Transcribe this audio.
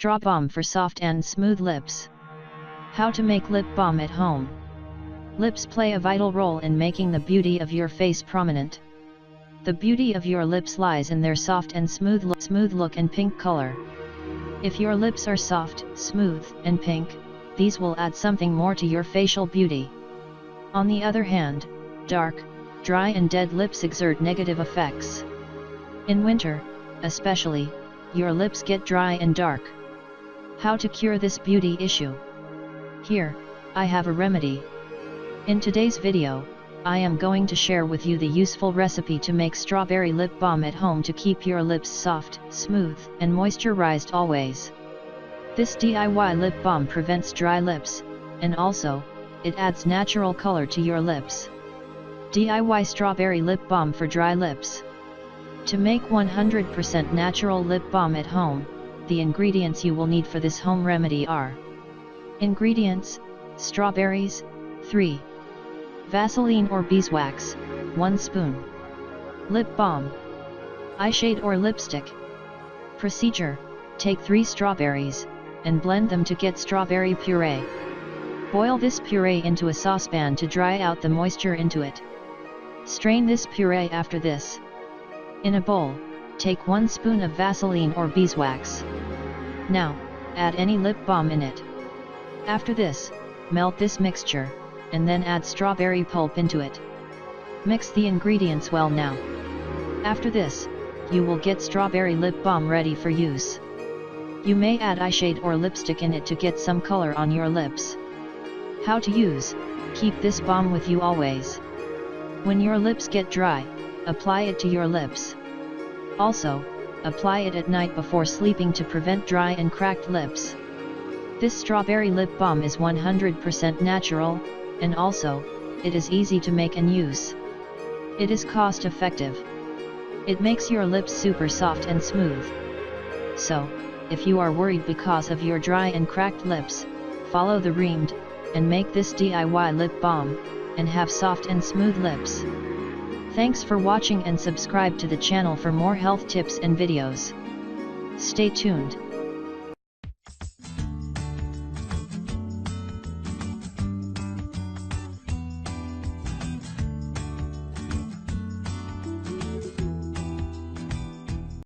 Straw Balm for soft and smooth lips. How to make lip balm at home. Lips play a vital role in making the beauty of your face prominent. The beauty of your lips lies in their soft and smooth look and pink color. If your lips are soft, smooth, and pink, these will add something more to your facial beauty. On the other hand, dark, dry and dead lips exert negative effects. In winter, especially, your lips get dry and dark. How to cure this beauty issue? Here, I have a remedy. In today's video, I am going to share with you the useful recipe to make strawberry lip balm at home to keep your lips soft, smooth, and moisturized always. This DIY lip balm prevents dry lips, and also, it adds natural color to your lips. DIY strawberry lip balm for dry lips. To make 100% natural lip balm at home, the ingredients you will need for this home remedy are: ingredients: strawberries, 3. Vaseline or beeswax, 1 spoon. Lip balm. Eyeshade or lipstick. Procedure: take 3 strawberries, and blend them to get strawberry puree. Boil this puree into a saucepan to dry out the moisture into it. Strain this puree after this. In a bowl, take 1 spoon of Vaseline or beeswax. Now, add any lip balm in it. After this, melt this mixture, and then add strawberry pulp into it. Mix the ingredients well now. After this, you will get strawberry lip balm ready for use. You may add eyeshade or lipstick in it to get some color on your lips. How to use: keep this balm with you always. When your lips get dry, apply it to your lips. Also, apply it at night before sleeping to prevent dry and cracked lips. This strawberry lip balm is 100% natural, and also, it is easy to make and use. It is cost effective. It makes your lips super soft and smooth. So, if you are worried because of your dry and cracked lips, follow the remedies, and make this DIY lip balm, and have soft and smooth lips. Thanks for watching and subscribe to the channel for more health tips and videos. Stay tuned.